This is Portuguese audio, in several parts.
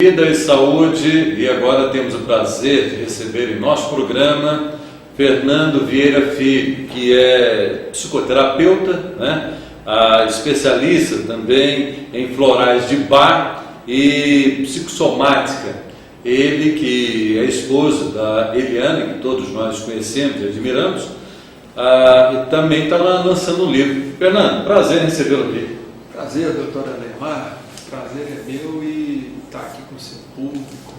Vida e saúde, e agora temos o prazer de receber em nosso programa Fernando Vieira Filho, que é psicoterapeuta, né? Especialista também em florais de Bach e psicossomática. Ele que é esposo da Eliane, que todos nós conhecemos e admiramos, e também está lançando um livro. Fernando, prazer em recebê-lo aqui. Prazer, doutor Ademar, prazer é meu e estar aqui com o seu público.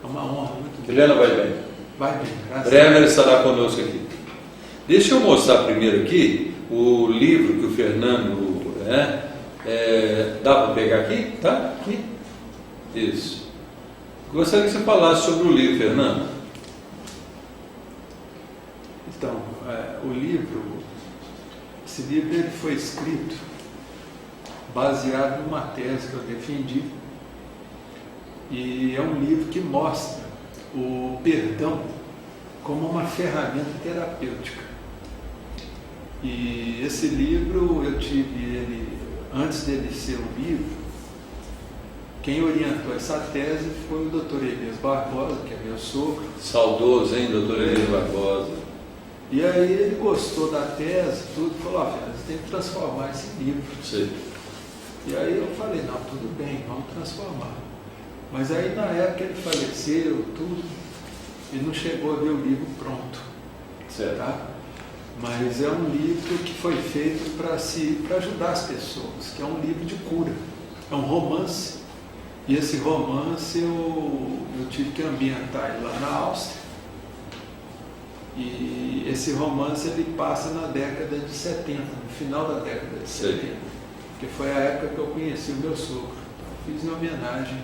É uma honra muito grande. Eliana vai bem? Vai bem, graças a Deus. Breve ela estará conosco aqui. Deixa eu mostrar primeiro aqui o livro que o Fernando... dá para pegar aqui? Tá? Aqui. Isso. Gostaria que você falasse sobre o livro, Fernando. Então, esse livro ele foi escrito baseado numa tese que eu defendi, e é um livro que mostra o perdão como uma ferramenta terapêutica. E esse livro eu tive ele, antes dele ser um livro, quem orientou essa tese foi o Dr. Elias Barbosa, que é meu sogro. Saudoso, hein, doutor Elias Barbosa? E aí ele gostou da tese, tudo, e falou, Fernando, você tem que transformar esse livro. Sim. E aí eu falei, não, tudo bem, vamos transformar. Mas aí na época ele faleceu, tudo, e não chegou a ver o livro pronto. Certo. Tá? Mas é um livro que foi feito para ajudar as pessoas, que é um livro de cura. É um romance, e esse romance eu tive que ambientar ele lá na Áustria. E esse romance ele passa na década de 70, no final da década de 70, que foi a época que eu conheci o meu sogro. Então, fiz em homenagem.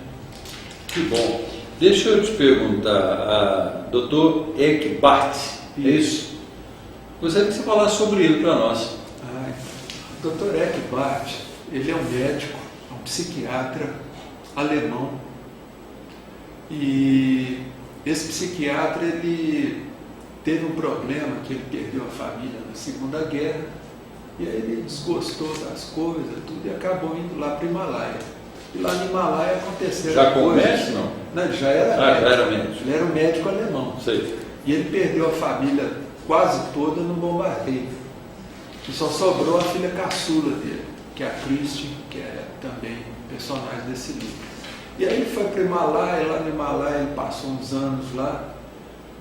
Que bom. Deixa eu te perguntar, Dr. Eckhart, é isso? Gostaria que você falasse sobre ele para nós. O Dr. Eckhart, ele é um médico, é um psiquiatra alemão. E esse psiquiatra, ele teve um problema que ele perdeu a família na Segunda Guerra, e aí ele desgostou das coisas, tudo, e acabou indo lá para o Himalaia. E lá no Himalaia aconteceu... Já com médico, não? Não, ele já era médico. Já era médico. Ele era um médico alemão. Sei. E ele perdeu a família quase toda no bombardeio. E só sobrou a filha caçula dele, que é a Christian, que é também personagem desse livro. E aí ele foi para o Himalaia, lá no Himalaia ele passou uns anos lá.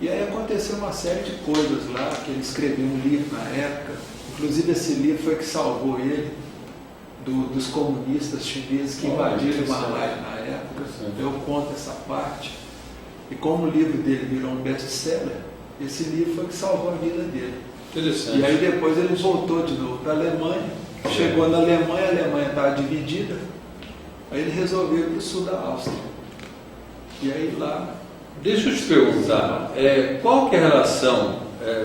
E aí aconteceu uma série de coisas lá, que ele escreveu um livro na época, inclusive esse livro foi que salvou ele dos comunistas chineses que invadiram o Himalaia na época. Eu conto essa parte. E como o livro dele virou um best-seller, esse livro foi que salvou a vida dele. Interessante. E aí depois ele voltou de novo para a Alemanha, chegou na Alemanha, a Alemanha estava dividida, aí ele resolveu ir para o sul da Áustria. E aí lá... Deixa eu te perguntar, qual que é a relação,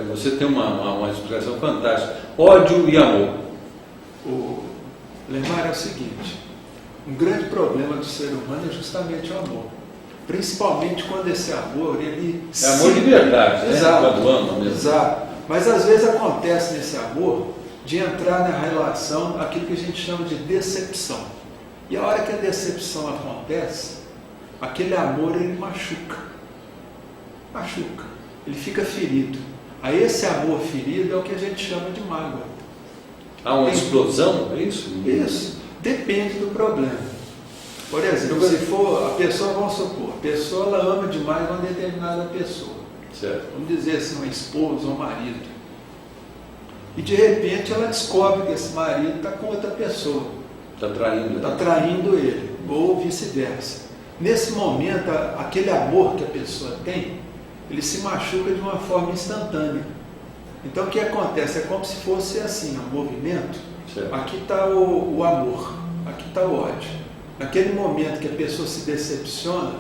você tem uma explicação fantástica, ódio e amor? O Lemar é o seguinte, um grande problema do ser humano é justamente o amor. Principalmente quando esse amor, ele... É amor de verdade, exato, né? Quando ama mesmo. Exato. Mas às vezes acontece nesse amor de entrar na relação aquilo que a gente chama de decepção. E a hora que a decepção acontece, aquele amor ele machuca. Ele fica ferido. Aí esse amor ferido é o que a gente chama de mágoa. Há uma explosão, é isso? Isso, depende do problema. Por exemplo, se for a pessoa, vamos supor, a pessoa ela ama demais uma determinada pessoa. Certo. Vamos dizer assim, uma esposa ou um marido. E de repente ela descobre que esse marido está com outra pessoa. Está traindo. Está traindo ele, ou vice-versa. Nesse momento, aquele amor que a pessoa tem, ele se machuca de uma forma instantânea. Então o que acontece? É como se fosse assim, um movimento. Certo. Aqui está o amor, aqui está o ódio. Naquele momento que a pessoa se decepciona,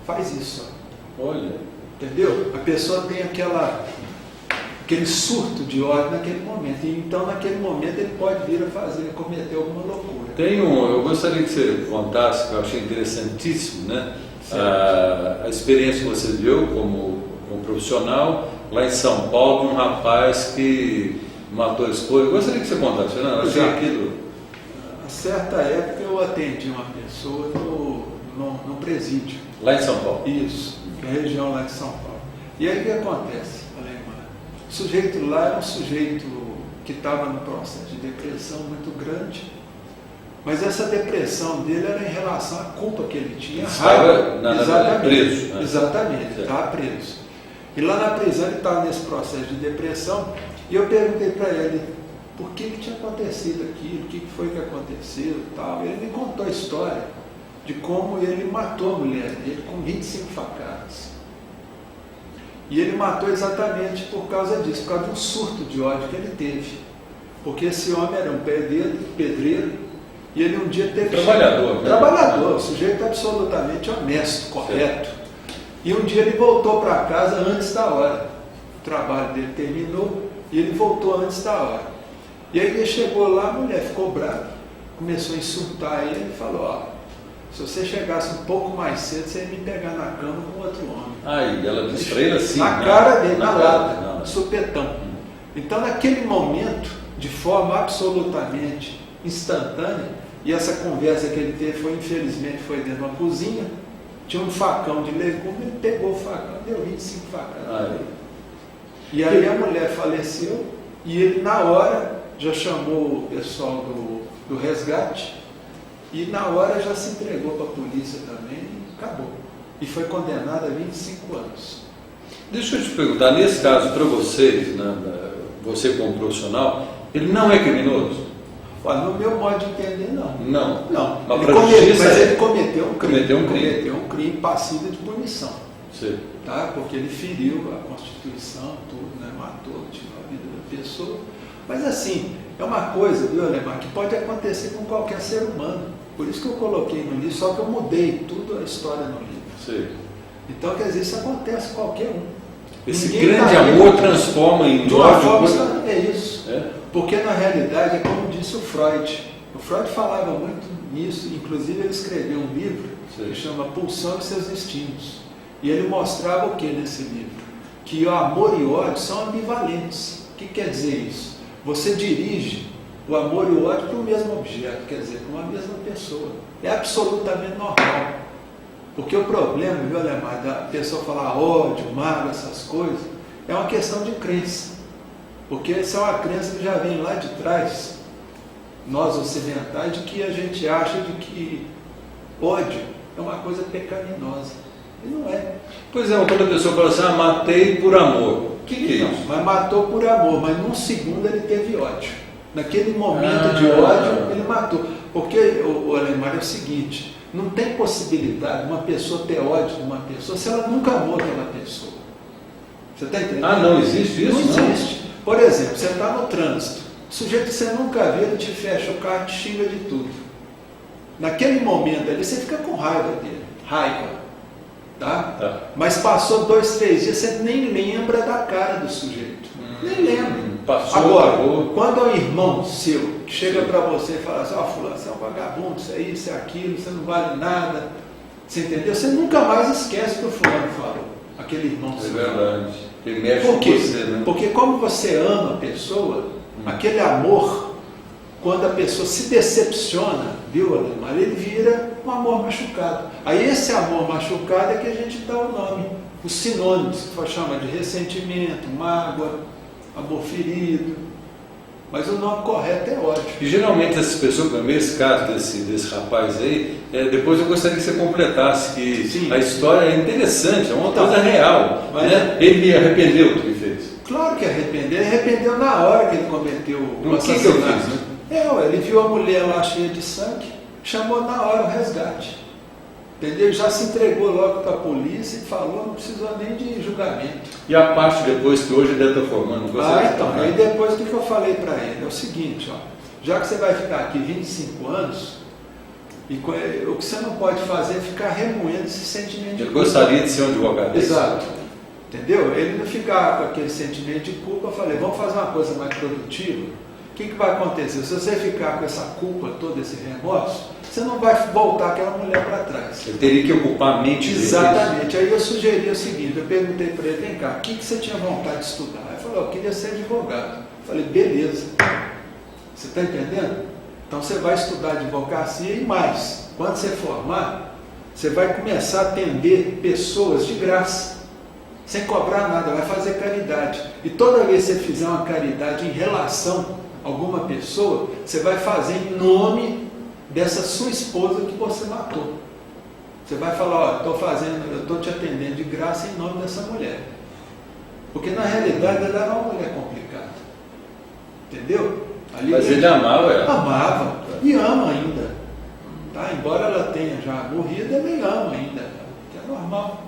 faz isso. Olha. Entendeu? A pessoa tem aquele surto de ódio naquele momento. E então naquele momento ele pode vir a cometer alguma loucura. Eu gostaria que você contasse, que eu achei interessantíssimo, né? A experiência que você viu como profissional lá em São Paulo, um rapaz que matou a esposa. Eu gostaria que você contasse, Fernando. A certa época eu atendi uma pessoa no num presídio. Lá em São Paulo. Isso, que é a região lá de São Paulo. E aí o que acontece, Alemã? O sujeito lá era um sujeito que estava no processo de depressão muito grande, mas essa depressão dele era em relação à culpa que ele tinha. Estava preso. Né? Exatamente, estava preso. E lá na prisão ele estava nesse processo de depressão, e eu perguntei para ele por que tinha acontecido aquilo, o que foi que aconteceu e tal. Ele me contou a história de como ele matou a mulher dele com 25 facadas. E ele matou exatamente por causa disso, por causa de um surto de ódio que ele teve. Porque esse homem era um pedreiro, e ele um dia teve... Trabalhador. Trabalhador, sujeito absolutamente honesto, correto. E um dia ele voltou para casa antes da hora. O trabalho dele terminou e ele voltou antes da hora. E aí ele chegou lá, a mulher ficou brava, começou a insultar ele e falou, ó, se você chegasse um pouco mais cedo, você ia me pegar na cama com outro homem. Aí ela disse para ele assim... Na cara dele, na lata, supetão. Então naquele momento, de forma absolutamente instantânea, e essa conversa que ele teve foi, infelizmente, foi dentro de uma cozinha, tinha um facão de legume, ele pegou o facão, deu 25 facadas. E aí a mulher faleceu, e ele na hora já chamou o pessoal do resgate, e na hora já se entregou para a polícia também, e acabou. E foi condenado a 25 anos. Deixa eu te perguntar, nesse caso, para vocês, né, você como profissional, ele não é criminoso? Olha, no meu modo de entender, não. Não. Ele cometeu um crime. Cometeu um crime passível de punição. Sim. Tá? Porque ele feriu a Constituição, tudo, né? Matou, tirou a vida da pessoa. Mas assim, é uma coisa, viu, Alemar, que pode acontecer com qualquer ser humano. Por isso que eu coloquei no livro, só que eu mudei tudo a história no livro. Sim. Então, quer dizer, isso acontece com qualquer um. Esse grande amor transforma em ódio. É isso. Porque na realidade é como disse o Freud. O Freud falava muito nisso, inclusive ele escreveu um livro que chama Pulsão e seus Instintos. E ele mostrava o que nesse livro? Que o amor e o ódio são ambivalentes. O que quer dizer isso? Você dirige o amor e o ódio para o mesmo objeto, quer dizer, para uma mesma pessoa. É absolutamente normal. Porque o problema, viu, Alemar, da pessoa falar ódio, mágoa, essas coisas, é uma questão de crença. Porque essa é uma crença que já vem lá de trás, nós ocidentais, de que a gente acha de que ódio é uma coisa pecaminosa. E não é. Pois é, quando a pessoa fala assim, matei por amor. O que é isso? Mas matou por amor, mas num segundo ele teve ódio. Naquele momento de ódio, ele matou. Porque, o Alemar, é o seguinte, não tem possibilidade de uma pessoa ter ódio de uma pessoa se ela nunca amou aquela pessoa. Você está entendendo? Não existe isso? Não existe. Por exemplo, você está no trânsito, o sujeito que você nunca viu, ele te fecha o carro, te xinga de tudo. Naquele momento ali, você fica com raiva dele. Raiva. Tá? Mas passou 2, 3 dias, você nem lembra da cara do sujeito. Nem lembra. Agora, quando é um irmão seu que chega para você e fala assim, fulano, você é um vagabundo, isso é isso, é aquilo, você não vale nada. Você entendeu? Você nunca mais esquece o que o fulano falou. Aquele irmão seu. É verdade. Ele mexe Por quê? Com você, né? Porque como você ama a pessoa, aquele amor, quando a pessoa se decepciona, viu, Alemar, ele vira um amor machucado. Aí esse amor machucado é que a gente dá o nome, os sinônimos, que chama de ressentimento, mágoa, amor ferido. Mas o nome correto é ódio. E geralmente essas pessoas, como esse caso desse rapaz aí, depois eu gostaria que você completasse, que Sim. A história é interessante, é uma coisa real. Né? Ele arrependeu do que fez. Claro que arrependeu. Ele arrependeu na hora que ele cometeu o assassinato. Que eu fiz, né? Ele viu a mulher lá cheia de sangue, chamou na hora o resgate. Entendeu? Já se entregou logo para a polícia e falou, não precisou nem de julgamento. E a parte depois que hoje ele está formando? Então, aí depois o que eu falei para ele? É o seguinte, já que você vai ficar aqui 25 anos, e o que você não pode fazer é ficar remoendo esse sentimento de culpa. Eu gostaria de ser um advogado. Exato. Entendeu? Ele não ficar com aquele sentimento de culpa, eu falei, vamos fazer uma coisa mais produtiva. O que vai acontecer? Se você ficar com essa culpa, todo esse remorso, você não vai voltar aquela mulher para trás. Eu teria que ocupar a mente dele. Exatamente. Aí eu sugeri o seguinte, eu perguntei para ele, vem cá, o que você tinha vontade de estudar? Ele falou, eu queria ser advogado. Eu falei, beleza. Você está entendendo? Então você vai estudar advocacia e mais. Quando você formar, você vai começar a atender pessoas de graça, sem cobrar nada, vai fazer caridade. E toda vez que você fizer uma caridade em relação a alguma pessoa, você vai fazer em nome dessa sua esposa que você matou. Você vai falar, ó, eu estou te atendendo de graça em nome dessa mulher. Porque na realidade ela era uma mulher complicada. Entendeu? Ali Mas ele amava ela. Amava e ama ainda. Tá? Embora ela tenha já morrido, ele ama ainda. Que é normal.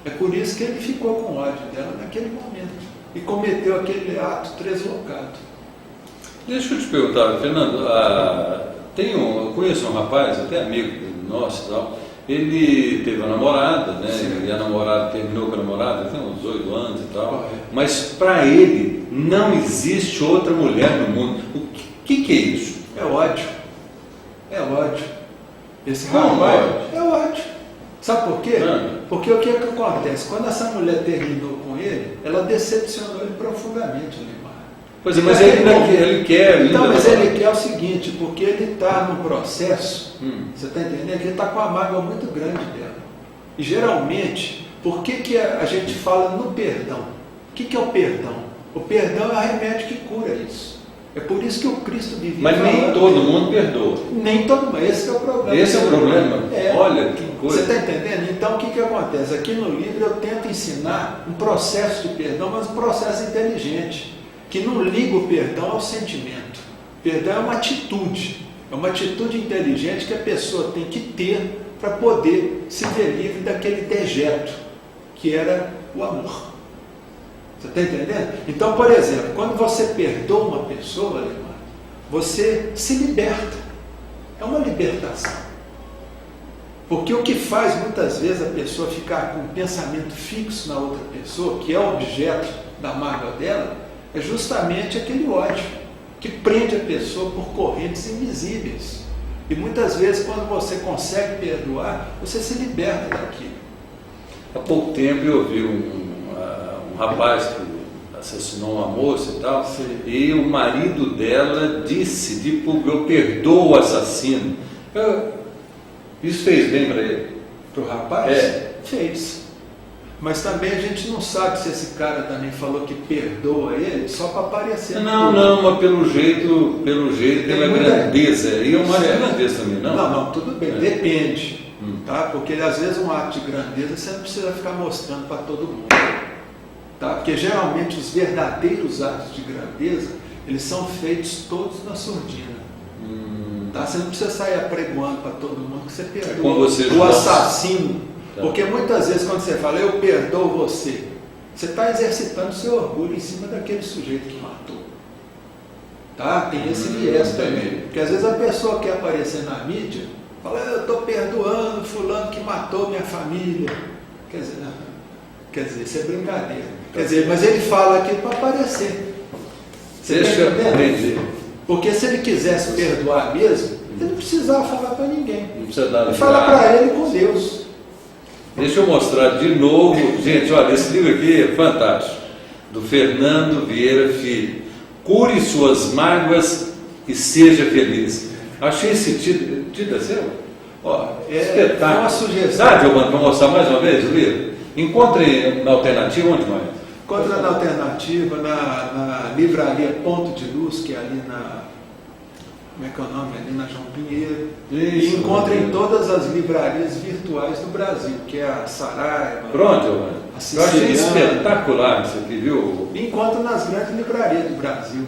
É por isso que ele ficou com ódio dela naquele momento. E cometeu aquele ato translocado. Deixa eu te perguntar, Fernando, eu conheço um rapaz, até amigo nosso e tal, ele teve uma namorada, né? Sim. E a namorada terminou com a namorada, tem uns 8 anos e tal, Correto. mas para ele não existe outra mulher no mundo. O que é isso? É ódio. É ódio. Esse Como rapaz ódio? é ódio. Sabe por quê? Ah. Porque o que acontece? Quando essa mulher terminou com ele, ela decepcionou ele profundamente, Neymar. Pois é, mas ele quer. Então, ainda mas não- ele quer o seguinte, porque ele está num processo, você está entendendo? Que ele está com uma mágoa muito grande dela. E geralmente, por que a gente fala no perdão? O que é o perdão? O perdão é o remédio que cura isso. É por isso que o Cristo vivia. Mas nem falando todo dele. mundo perdoa. Nem todo mundo. Esse é o problema. Esse é o problema. É. Olha que coisa. Você está entendendo? Então, o que acontece? Aqui no livro eu tento ensinar um processo de perdão, mas um processo inteligente, que não liga o perdão ao sentimento. Perdão é uma atitude inteligente que a pessoa tem que ter para poder se ver livre daquele dejeto, que era o amor. Você está entendendo? Então, por exemplo, quando você perdoa uma pessoa, Alemar, você se liberta. É uma libertação. Porque o que faz muitas vezes a pessoa ficar com um pensamento fixo na outra pessoa, que é o objeto da mágoa dela, é justamente aquele ódio que prende a pessoa por correntes invisíveis. E muitas vezes, quando você consegue perdoar, você se liberta daquilo. Há pouco tempo eu vi um rapaz que assassinou uma moça e tal, Sim. e o marido dela disse, tipo, eu perdoo o assassino. Isso fez bem para ele? Para o rapaz? É. Fez. Mas também a gente não sabe se esse cara também falou que perdoa ele só para aparecer. Não, mas pelo jeito, pela muita- grandeza. E é uma Certo. grandeza também, não? Não, tudo bem, É. depende. Tá? Porque às vezes um ato de grandeza você não precisa ficar mostrando para todo mundo. Tá? Porque geralmente os verdadeiros atos de grandeza, eles são feitos todos na surdina. Tá? Você não precisa sair apregoando para todo mundo que você perdoa como você, o João. assassino. Tá. Porque muitas vezes quando você fala, eu perdoo você, você está exercitando seu orgulho em cima daquele sujeito que matou. Tá? Tem esse viés também. Porque às vezes a pessoa quer aparecer na mídia, fala, eu estou perdoando fulano que matou minha família. Quer dizer, isso é brincadeira. Quer dizer, mas ele fala aquilo para aparecer. Você tá Deixa eu entendendo? entender. Porque se ele quisesse perdoar mesmo, ele não precisava falar para ninguém. Não precisa dar Ele fala para ele com Deus. Deixa eu mostrar de novo. Gente, olha, esse livro aqui é fantástico. Do Fernando Vieira Filho. Cure suas mágoas e seja feliz. Achei esse título é seu? Ó, é Espetáculo. uma sugestão. Dá, Giovanni, para mostrar mais uma vez o livro? Encontre na alternativa onde mais? Encontra na alternativa, na livraria Ponto de Luz, que é ali na. Como é que é o nome? Ali na João Pinheiro. E encontra em todas as livrarias virtuais do Brasil, que é a Saraiva. Pronto, Giovanni. A Eu achei Siciliana. espetacular isso aqui, viu? E encontra nas grandes livrarias do Brasil.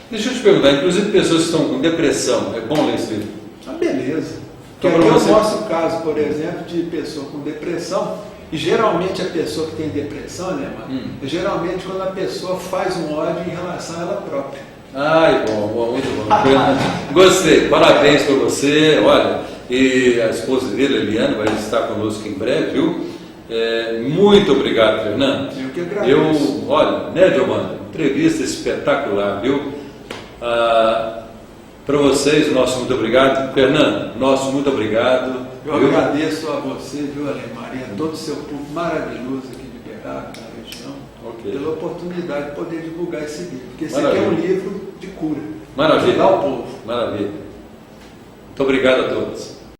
Deixa eu te perguntar, inclusive pessoas que estão com depressão, é bom ler esse livro? Ah, beleza. Então, Porque aqui pra eu você- mostro o caso, por exemplo, de pessoa com depressão. E geralmente a pessoa que tem depressão, né, mano? É geralmente quando a pessoa faz um ódio em relação a ela própria. Ai, bom, muito bom. Gostei, parabéns para você. Olha, e a esposa dele, Eliana, vai estar conosco em breve, viu? Muito obrigado, Fernando. Eu que agradeço. Olha, né, Giovanni? Entrevista espetacular, viu? Para vocês, nosso muito obrigado. Fernando, nosso muito obrigado. Eu viu? agradeço a você, viu, Alemar, e a todo o seu público maravilhoso aqui de Beraba, na região, Ok. pela oportunidade de poder divulgar esse livro. Porque esse aqui Maravilha. é um livro de cura. Maravilha. Ajudar o povo. Maravilha. Muito obrigado a todos.